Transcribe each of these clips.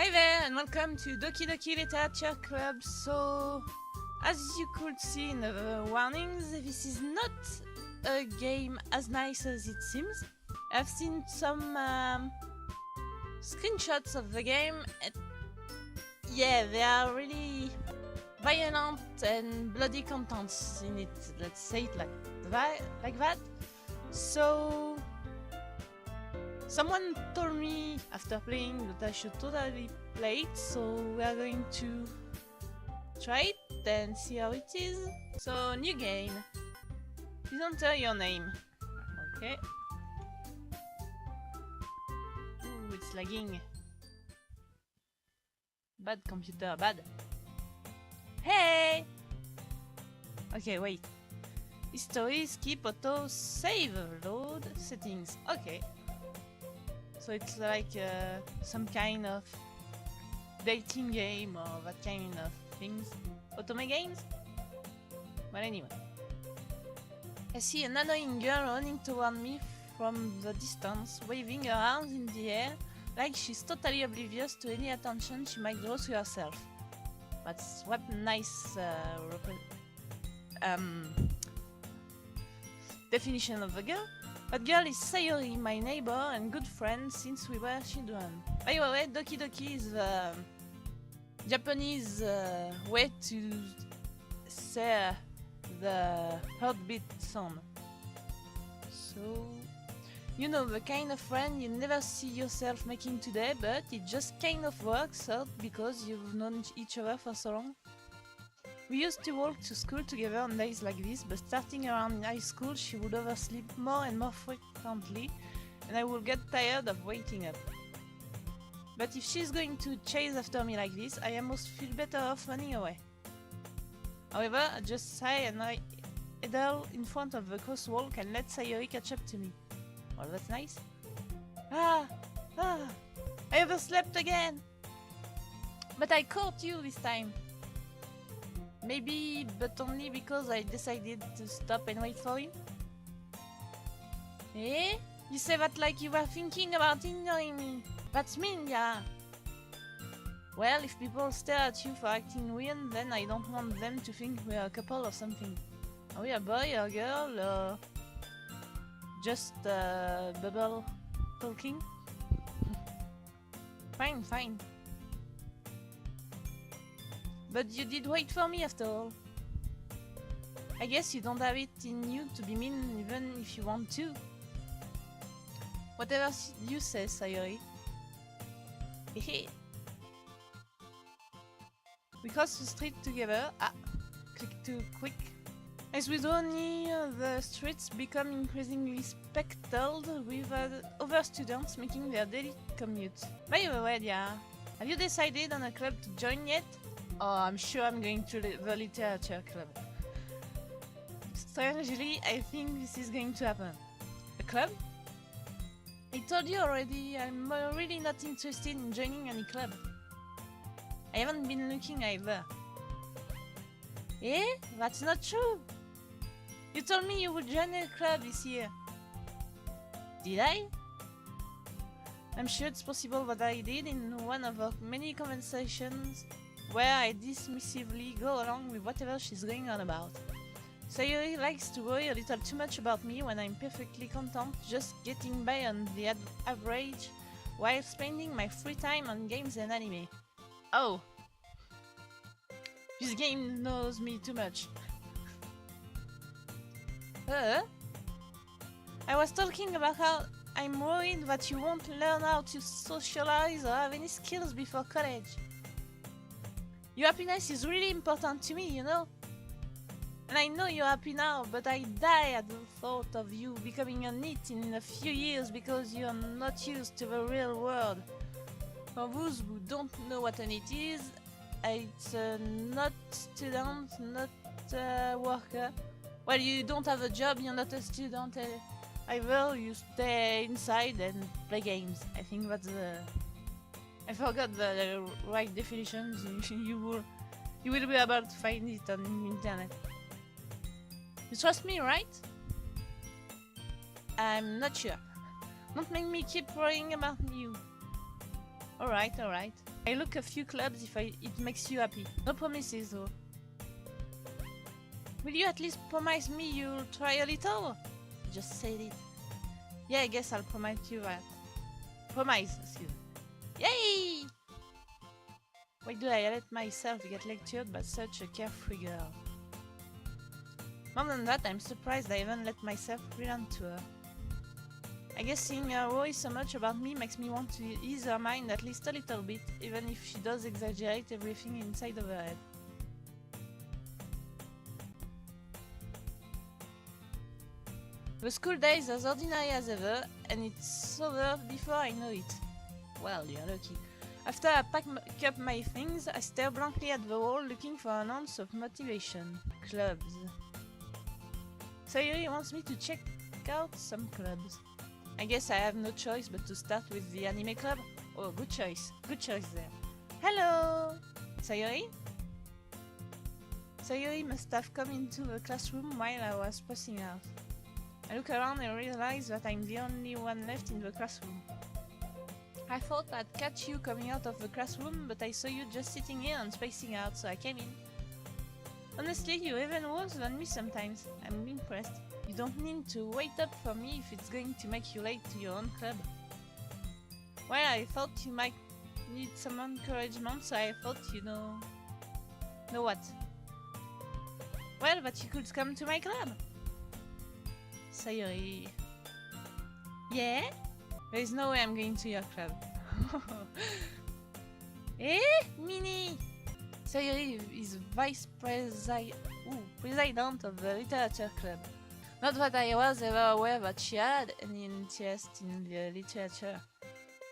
Hi there and welcome to Doki Doki Literature Club. So, as you could see in the warnings, this is not a game as nice as it seems. I've seen some screenshots of the game and yeah, there are really violent and bloody contents in it, let's say it like that. So, someone told me after playing that I should totally play it, so we are going to try it and see how it is. So, new game. Please enter your name. Okay. Ooh, it's lagging. Bad computer, bad. Hey! Okay, wait. History, skip, auto, save, load, settings. Okay. So it's like some kind of dating game or that kind of things. Otome games? Well, anyway. I see an annoying girl running toward me from the distance, waving her arms in the air like she's totally oblivious to any attention she might draw to herself. That's what nice definition of the girl. That girl is Sayori, my neighbor and good friend since we were children. By the way, Doki Doki is the Japanese way to say the heartbeat sound. So, you know, the kind of friend you never see yourself making today, but it just kind of works out because you've known each other for so long. We used to walk to school together on days like this, but starting around high school she would oversleep more and more frequently, and I would get tired of waking up. But if she's going to chase after me like this, I almost feel better off running away. However, I just sigh and I idle in front of the crosswalk and let Sayori catch up to me. Well, that's nice. I overslept again! But I caught you this time. Maybe, but only because I decided to stop and wait for you? Eh? You say that like you were thinking about ignoring me. That's mean, yeah. Well, if people stare at you for acting weird, then I don't want them to think we're a couple or something. Are we a boy or a girl or just bubble talking? Fine, fine. But you did wait for me after all. I guess you don't have it in you to be mean even if you want to. Whatever you say, Sayori. Hehe. We cross the street together. Click too quick. As we draw near, the streets become increasingly speckled with other students making their daily commute. By the way, yeah, have you decided on a club to join yet? Oh, I'm sure I'm going to the literature club. Strangely, I think this is going to happen. A club? I told you already, I'm really not interested in joining any club. I haven't been looking either. Eh? That's not true! You told me you would join a club this year. Did I? I'm sure it's possible that I did in one of our many conversations where I dismissively go along with whatever she's going on about. Sayori likes to worry a little too much about me when I'm perfectly content just getting by on the average while spending my free time on games and anime. Oh. This game knows me too much. I was talking about how I'm worried that you won't learn how to socialize or have any skills before college. Your happiness is really important to me, you know? And I know you're happy now, but I die at the thought of you becoming a NEET in a few years because you're not used to the real world. For those who don't know what a NEET is, it's not student, not worker. Well, you don't have a job, you're not a student either, you stay inside and play games. I think that's I forgot the right definitions. You will be able to find it on the internet. You trust me, right? I'm not sure. Don't make me keep worrying about you. Alright, alright. I look a few clubs if it makes you happy. No promises though. Will you at least promise me you'll try a little? I just said it. Yeah, I guess I'll promise you that. Promise, excuse me. Yay! Why do I let myself get lectured by such a carefree girl? More than that, I'm surprised I even let myself relent to her. I guess seeing her worry so much about me makes me want to ease her mind at least a little bit, even if she does exaggerate everything inside of her head. The school day is as ordinary as ever, and it's over before I know it. Well, you're lucky. After I pack up my things, I stare blankly at the wall looking for an ounce of motivation. Clubs. Sayuri wants me to check out some clubs. I guess I have no choice but to start with the anime club. Oh, good choice. Good choice there. Hello! Sayuri? Sayuri must have come into the classroom while I was passing out. I look around and realize that I'm the only one left in the classroom. I thought I'd catch you coming out of the classroom, but I saw you just sitting here and spacing out, so I came in. Honestly, you're even worse than me sometimes. I'm impressed. You don't need to wait up for me if it's going to make you late to your own club. Well, I thought you might need some encouragement, so I thought you know... Know what? Well, that you could come to my club. Sayuri. Yeah? There is no way I'm going to your club. Eh? Minnie! Sayuri is president of the literature club. Not that I was ever aware that she had any interest in the literature.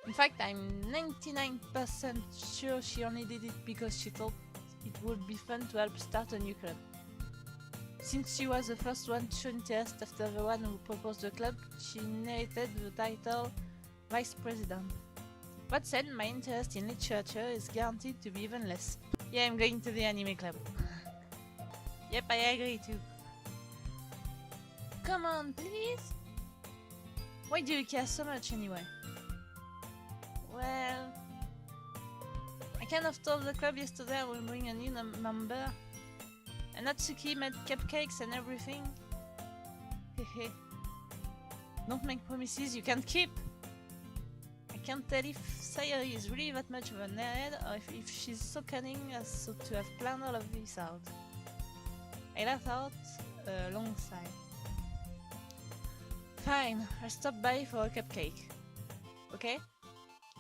In fact, I'm 99% sure she only did it because she thought it would be fun to help start a new club. Since she was the first one to show interest after the one who proposed the club, she inherited the title Vice President. That said, my interest in literature is guaranteed to be even less. Yeah, I'm going to the anime club. Yep, I agree too. Come on, please? Why do you care so much anyway? Well... I kind of told the club yesterday I will bring a new member. And Natsuki made cupcakes and everything. Hehe. Don't make promises you can't keep! I can't tell if Sayuri is really that much of a nerd or if she's so cunning as so to have planned all of this out. I let out a long sigh. Fine, I'll stop by for a cupcake. Okay?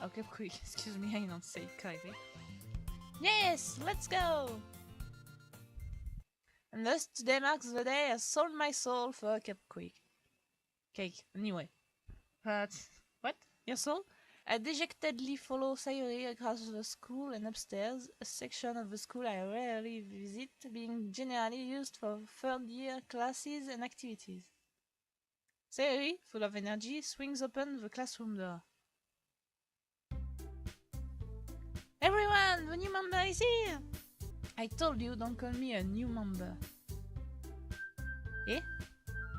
Oh, cupcake, excuse me, I don't say it correctly. Yes, let's go! And thus today marks the day I sold my soul for a cupcake. Cake, anyway. But, what? Your soul? I dejectedly follow Sayuri across the school and upstairs, a section of the school I rarely visit, being generally used for third-year classes and activities. Sayuri, full of energy, swings open the classroom door. Everyone, the new member is here! I told you, don't call me a new member. Eh?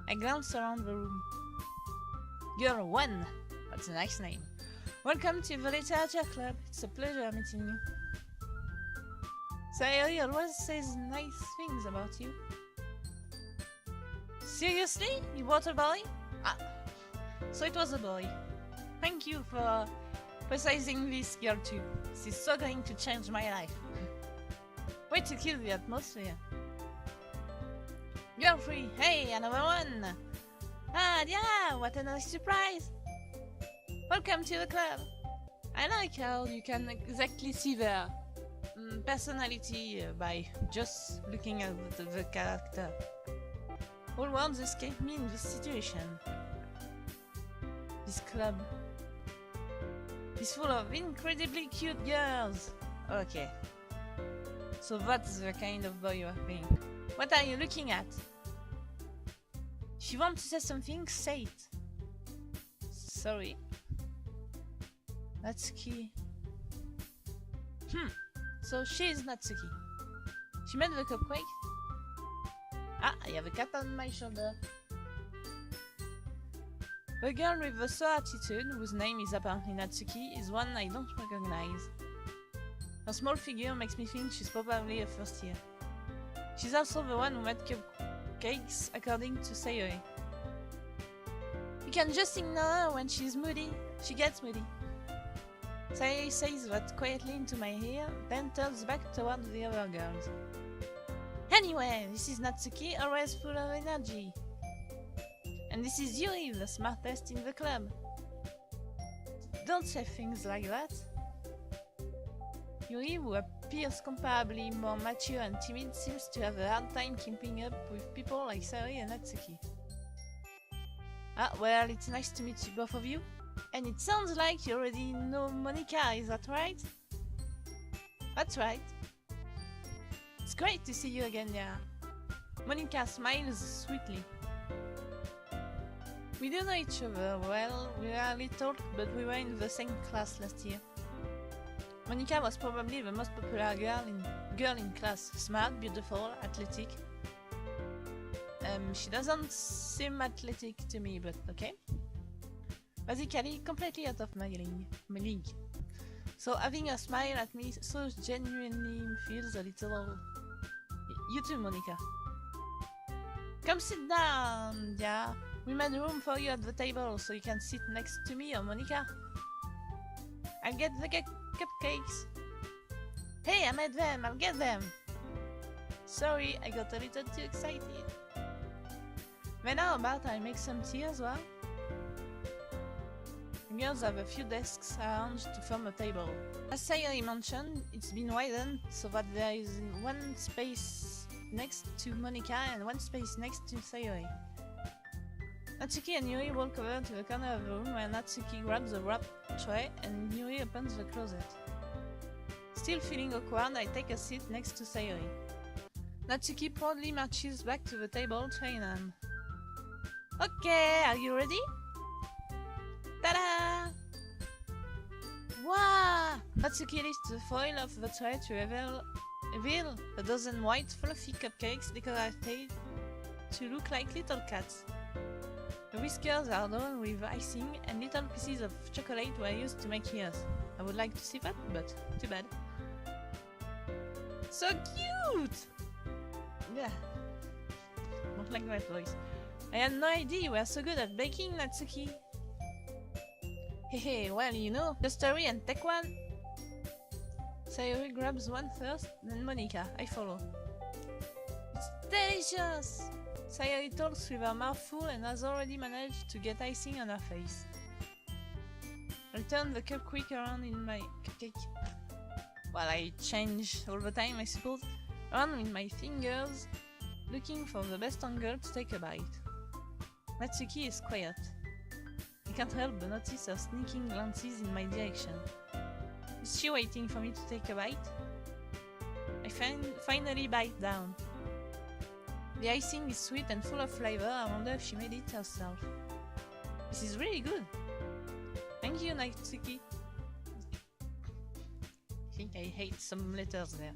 I glance around the room. Girl 1! That's a nice name. Welcome to the Literature Club. It's a pleasure meeting you. Sayuri always says nice things about you. Seriously? You brought a boy? Ah, so it was a boy. Thank you for precising this, girl 2. This is so going to change my life. Way to kill the atmosphere. Girl 3, hey, another one! Ah, yeah, what a nice surprise! Welcome to the club! I like how you can exactly see their personality by just looking at the character. All words escape me in this situation. This club is full of incredibly cute girls. Okay. So that's the kind of boy you are being. What are you looking at? If you want to say something, say it. Sorry. Natsuki. So she's Natsuki. She made the cupcake? Ah, I have a cat on my shoulder. The girl with the sour attitude, whose name is apparently Natsuki, is one I don't recognize. Her small figure makes me think she's probably a first year. She's also the one who made cupcakes, according to Sayori. You can just ignore her when she's moody. She gets moody. Sayori says that quietly into my ear, then turns back toward the other girls. Anyway, this is Natsuki, always full of energy. And this is Yuri, the smartest in the club. Don't say things like that. Yuri, who appears comparably more mature and timid, seems to have a hard time keeping up with people like Sayori and Natsuki. Ah, well, it's nice to meet you, both of you. And it sounds like you already know Monica, is that right? That's right. It's great to see you again, yeah. Monica smiles sweetly. We do know each other well, we rarely talk, but we were in the same class last year. Monica was probably the most popular girl in class. Smart, beautiful, athletic. She doesn't seem athletic to me, but okay. Basically, completely out of my league. So having a smile at me so genuinely feels a little... You too, Monica. Come sit down, yeah. We made room for you at the table so you can sit next to me or Monica. I'll get the cupcakes. Hey, I made them, I'll get them. Sorry, I got a little too excited. Then how about I make some tea as well? The girls have a few desks arranged to form a table. As Sayori mentioned, it's been widened so that there is one space next to Monica and one space next to Sayori. Natsuki and Yuri walk over to the corner of the room where Natsuki grabs a wrap tray and Yuri opens the closet. Still feeling awkward, I take a seat next to Sayori. Natsuki proudly marches back to the table, tray in hand. Okay, are you ready? Ta-da! Wow! Natsuki lifts the foil of the tray to reveal a dozen white, fluffy cupcakes decorated to look like little cats. The whiskers are done with icing and little pieces of chocolate were used to make ears. I would like to see that, but too bad. So cute! Yeah. Don't like that voice. I had no idea you were so good at baking, Natsuki. Hehe, well, you know, just hurry and take one. Sayori grabs one first, then Monica. I follow. It's delicious! Sayori talks with her mouth full and has already managed to get icing on her face. I'll turn the cup quick around in my cupcake. Well, I change all the time, I suppose. Around with my fingers, looking for the best angle to take a bite. Natsuki is quiet. I can't help but notice her sneaking glances in my direction. Is she waiting for me to take a bite? I finally bite down. The icing is sweet and full of flavor. I wonder if she made it herself. This is really good. Thank you, Natsuki. I think I hate some letters there.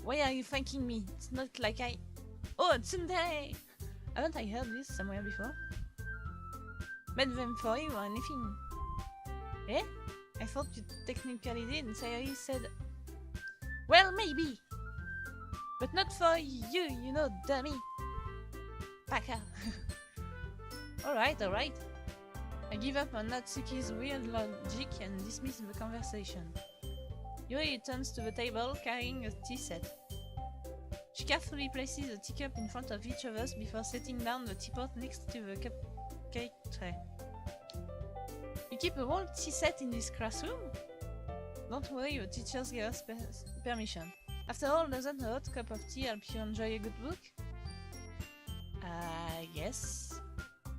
Why are you thanking me? It's not like I... Oh, Tsundere! Haven't I heard this somewhere before? Made them for you or anything? Eh? I thought you technically did, and Sayori said... Well, maybe! But not for you, you know, dummy! Paka! Alright, alright. I give up on Natsuki's weird logic and dismiss the conversation. Yuri turns to the table, carrying a tea set. She carefully places a teacup in front of each of us before setting down the teapot next to the cupcake tray. You keep a whole tea set in this classroom? Don't worry, the teachers give us permission. After all, doesn't a hot cup of tea help you enjoy a good book? Yes.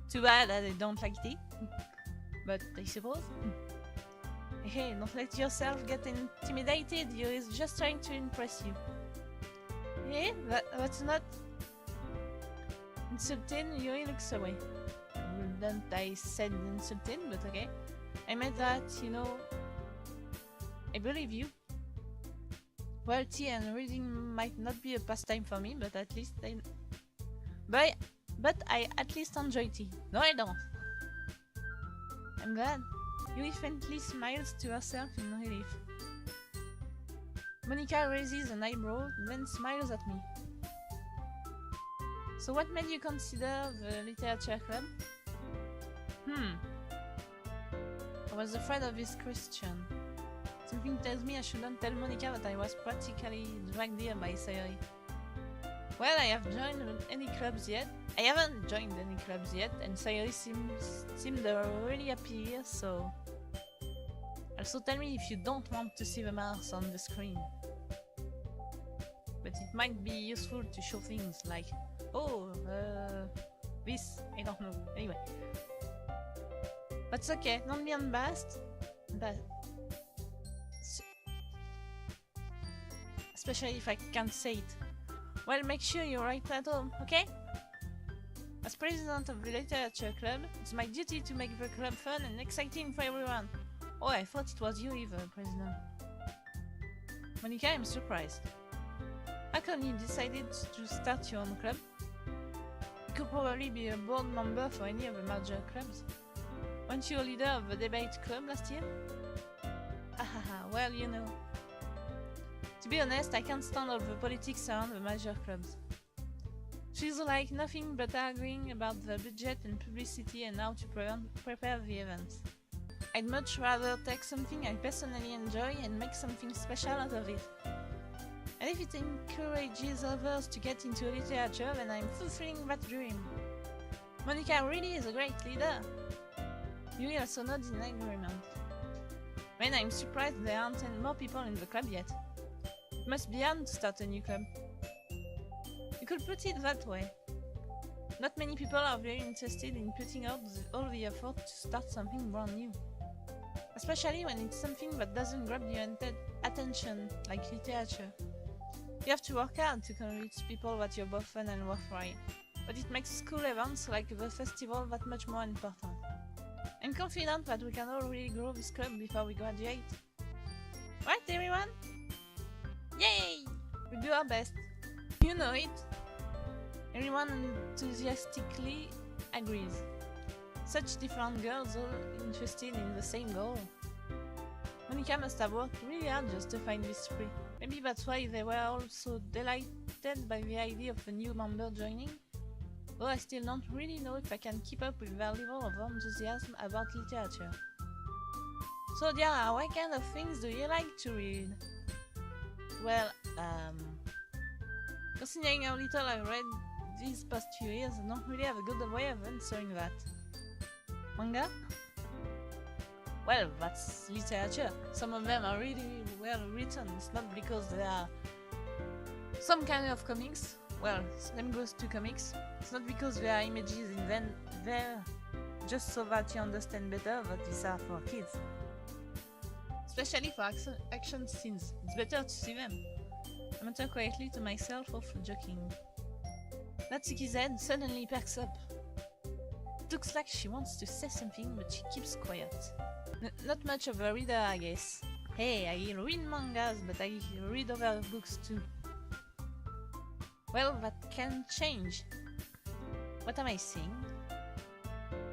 Too bad that I don't like tea. But I suppose. Hey, don't let yourself get intimidated. Yuri is just trying to impress you. Hey, that's not... Insulting, Yuri looks away. Wouldn't I said insulting, but okay. I meant that, you know... I believe you. Well, tea and reading might not be a pastime for me, but at least I... But I at least enjoy tea. No, I don't. I'm glad. Yuri faintly smiles to herself in relief. Monica raises an eyebrow, then smiles at me. So what made you consider the literature club? I was afraid of this question. Something tells me I shouldn't tell Monica that I was practically dragged here by Sayori. Well, I haven't joined any clubs yet, and Sayori seemed really happy here, so... Also tell me if you don't want to see the marks on the screen. But it might be useful to show things like, oh, this, I don't know. Anyway. That's okay, don't be embarrassed. Especially if I can't say it. Well, make sure you write at home, okay? As president of the literature club, it's my duty to make the club fun and exciting for everyone. Oh, I thought it was you either, President. Monica, I'm surprised. How come you decided to start your own club? You could probably be a board member for any of the major clubs. Weren't you a leader of the debate club last year? Ahaha, well, you know. To be honest, I can't stand all the politics around the major clubs. Feels like nothing but arguing about the budget and publicity and how to prepare the events. I'd much rather take something I personally enjoy and make something special out of it. And if it encourages others to get into literature, then I'm fulfilling that dream. Monica really is a great leader. Yuri also nods in agreement. Then I'm surprised there aren't more people in the club yet. It must be hard to start a new club. You could put it that way. Not many people are very interested in putting out all the effort to start something brand new. Especially when it's something that doesn't grab your attention, like literature. You have to work hard to convince people that you're both fun and worthwhile. But it makes school events like the festival that much more important. I'm confident that we can all really grow this club before we graduate. Right, everyone? Yay! We'll do our best. You know it. Everyone enthusiastically agrees. Such different girls all interested in the same goal. Monica must have worked really hard just to find these three. Maybe that's why they were all so delighted by the idea of a new member joining. Though I still don't really know if I can keep up with their level of enthusiasm about literature. So Diara, what kind of things do you like to read? Well, considering how little I read these past few years, I don't really have a good way of answering that. Manga? Well, that's literature. Some of them are really well written. It's not because they are some kind of comics. Well, same goes to comics. It's not because there are images in them there, just so that you understand better that these are for kids. Especially for action scenes. It's better to see them. I mutter quietly to myself, awful joking. Natsuki's head suddenly perks up. It looks like she wants to say something, but she keeps quiet. Not much of a reader, I guess. Hey, I read mangas, but I read other books too. Well, that can change. What am I saying?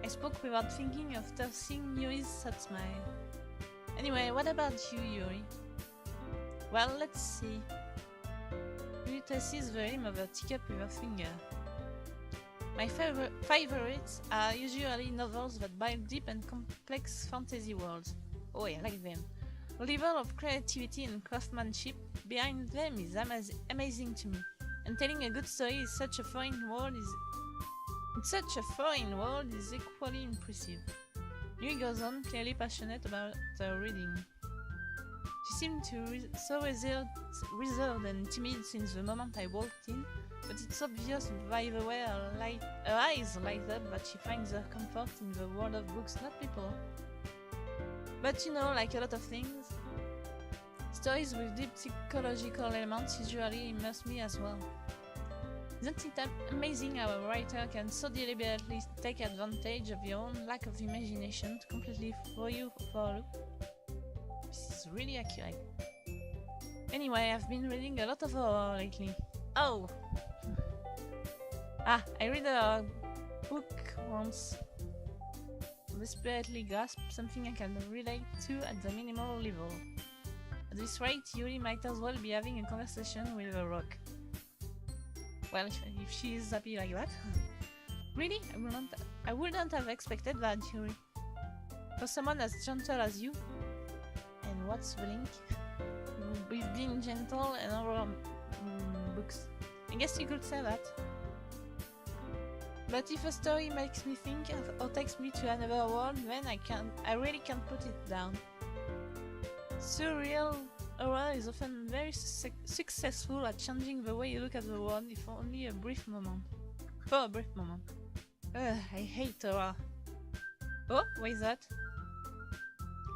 I spoke without thinking after seeing Yuri's sad smile. Anyway, what about you, Yuri? Well, let's see. Yuri traces the rim of her teacup with her finger. My favorites are usually novels that dive deep and complex fantasy worlds. Oh, I like them. The level of creativity and craftsmanship behind them is amazing to me. And telling a good story in such a foreign world is equally impressive. Yui goes on, clearly passionate about her reading. She seemed so reserved and timid since the moment I walked in, but it's obvious by the way her eyes light up that she finds her comfort in the world of books, not people. But you know, like a lot of things, stories with deep psychological elements usually immerse me as well. Isn't it amazing how a writer can so deliberately take advantage of your own lack of imagination to completely throw you for a loop? This is really accurate. Anyway, I've been reading a lot of horror lately. Oh! I read a book once. Desperately grasp something I can relate to at the minimal level. At this rate, Yuri might as well be having a conversation with a rock. Well, if she is happy like that. Really? I wouldn't have expected that, Yuri. For someone as gentle as you. And what's the link? We've been gentle in our books. I guess you could say that. But if a story makes me think or takes me to another world, then I really can't put it down. Surreal horror is often very successful at changing the way you look at the world, if only a brief moment. For a brief moment. I hate horror. Oh, why is that?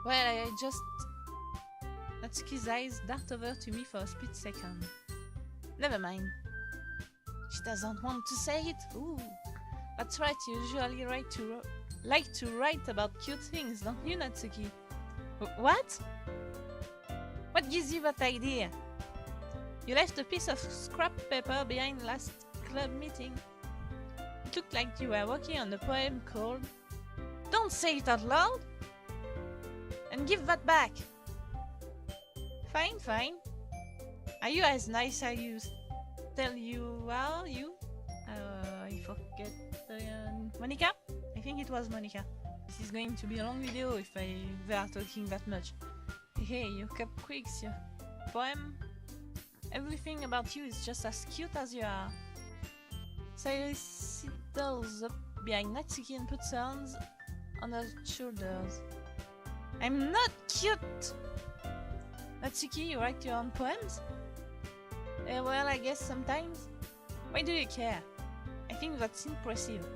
Well, I just... Natsuki's eyes dart over to me for a split second. Never mind. She doesn't want to say it? Ooh. That's right, you usually like to write about cute things, don't you, Natsuki? What? What gives you that idea? You left a piece of scrap paper behind last club meeting. It looked like you were working on a poem called... Don't say it out loud! And give that back! Fine, fine. Are you as nice as you tell you are, you? I forget... Monica? I think it was Monica. This is going to be a long video if they are talking that much. Hey, you cupquakes, your poem? Everything about you is just as cute as you are. Sayuri sidles up behind Natsuki and puts her hands on her shoulders. I'm not cute! Natsuki, you write your own poems? Well, I guess sometimes. Why do you care? I think that's impressive.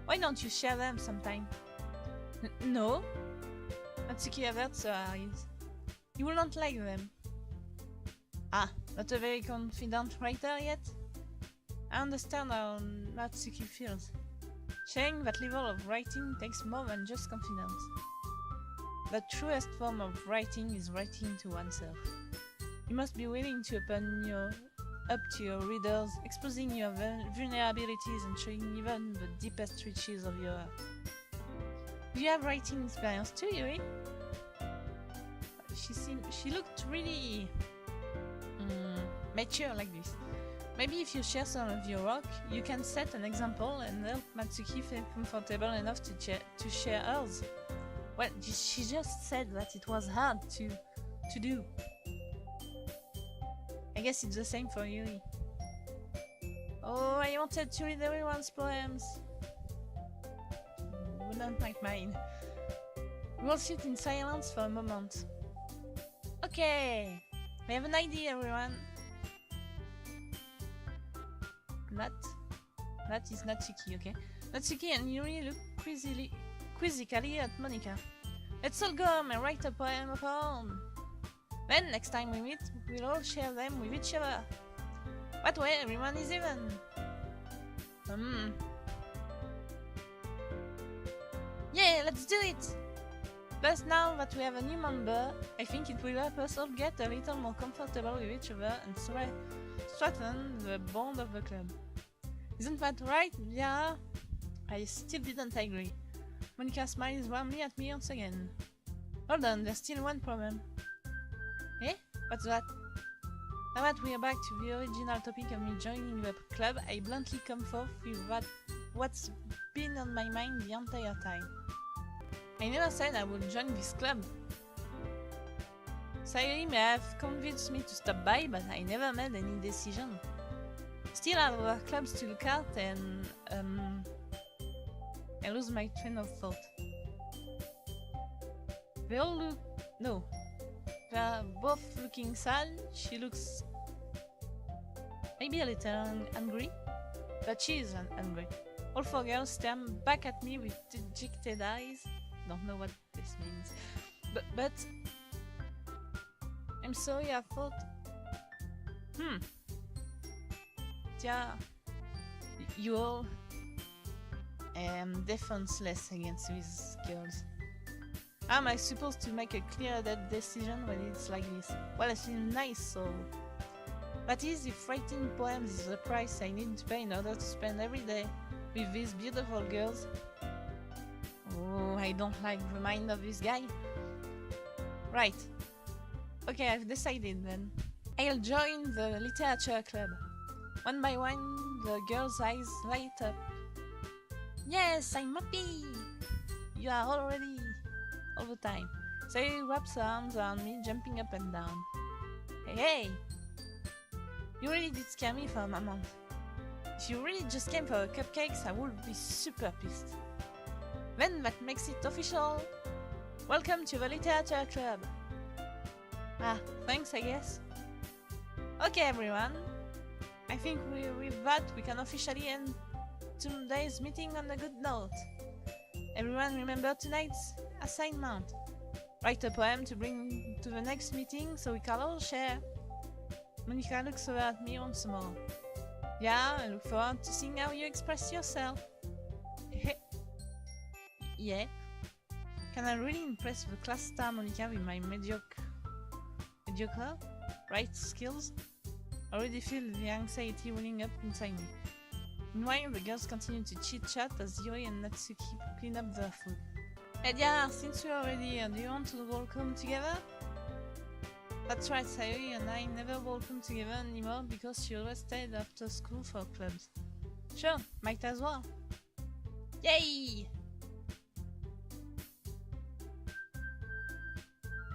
Why don't you share them sometime? No? Natsuki averts her eyes. You will not like them. Ah, not a very confident writer yet? I understand how Natsuki feels. Sharing that level of writing takes more than just confidence. The truest form of writing is writing to oneself. You must be willing to open up to your readers, exposing your vulnerabilities and showing even the deepest reaches of your heart. Do you have writing experience too, Yuri? She looked really mature like this. Maybe if you share some of your work, you can set an example and help Natsuki feel comfortable enough to share hers. Well, she just said that it was hard to do. I guess it's the same for Yuri. Oh, I wanted to read everyone's poems. Wouldn't like mine. We'll sit in silence for a moment. Okay, I have an idea, everyone. That is Natsuki, okay? Natsuki and Yuri look quizzically at Monica. Let's all go home and write a poem of our own. Then, next time we meet, we'll all share them with each other. That way, everyone is even. Yeah, let's do it! Plus, now that we have a new member, I think it will help us all get a little more comfortable with each other and strengthen the bond of the club. Isn't that right? Yeah. I still didn't agree. Monica smiles warmly at me once again. Hold on, there's still one problem. Eh? What's that? Now that we are back to the original topic of me joining the club, I bluntly come forth with what's been on my mind the entire time. I never said I would join this club. Sayuri may have convinced me to stop by, but I never made any decision. Still have other clubs to look at and I lose my train of thought. They all look... no. They are both looking sad. She looks... maybe a little angry. But she isn't angry. All four girls stare back at me with dejected eyes. Don't know what this means. But... I'm sorry, I thought... Yeah... You all... I am defenseless against these girls. Am I supposed to make a clear-headed decision when it's like this? Well, it seems nice, so... That is, if writing poems is the price I need to pay in order to spend every day with these beautiful girls... Oh, I don't like the mind of this guy. Right. Okay, I've decided then. I'll join the literature club. One by one, the girl's eyes light up. Yes, I'm happy! You are already all the time. Sayori wraps her arms around me, jumping up and down. Hey, hey! You really did scare me for a moment. If you really just came for cupcakes, I would be super pissed. Then that makes it official. Welcome to the literature club. Ah, thanks, I guess. Okay, everyone. I think with that we can officially end today's meeting on a good note. Everyone remember tonight's assignment. Write a poem to bring to the next meeting so we can all share. Monica looks over at me once more. Yeah, I look forward to seeing how you express yourself. Yeah. Can I really impress the class star Monica with my mediocre right skills? I already feel the anxiety welling up inside me. Meanwhile, the girls continue to chit-chat as Yuri and Natsuki clean up their food. Hey yeah, since we're already here, do you want to walk home together? That's right, Sayori and I never walk home together anymore because she always stayed after school for clubs. Sure, might as well. Yay!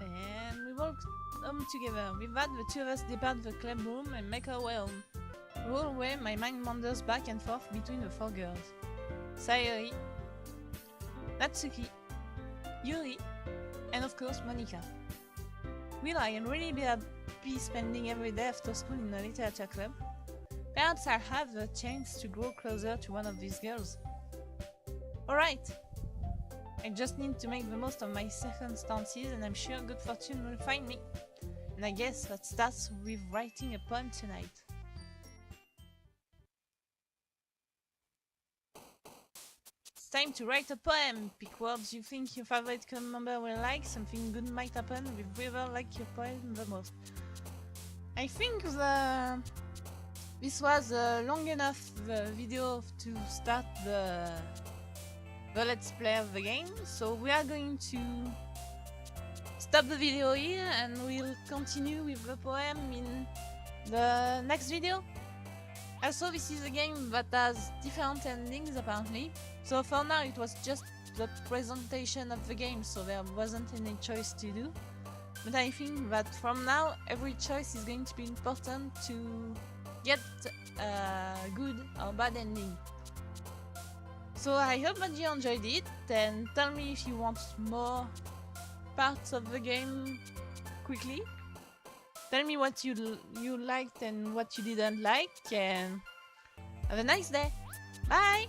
And we walk home together. With that, the two of us depart the club room and make our way home. The whole way, my mind wanders back and forth between the four girls. Sayori, Natsuki, Yuri, and of course Monica. Will I really be happy spending every day after school in a literature club? Perhaps I'll have the chance to grow closer to one of these girls. Alright! I just need to make the most of my circumstances and I'm sure good fortune will find me. And I guess that starts with writing a poem tonight. It's time to write a poem. Pick words you think your favorite club member will like. Something good might happen with whoever likes your poem the most. I think this was a long enough video to start the let's play of the game. So we are going to stop the video here and we'll continue with the poem in the next video. Also, this is a game that has different endings apparently. So for now it was just the presentation of the game, so there wasn't any choice to do. But I think that from now every choice is going to be important to get a good or bad ending. So I hope that you enjoyed it and tell me if you want more parts of the game quickly. Tell me what you liked and what you didn't like, and have a nice day. Bye!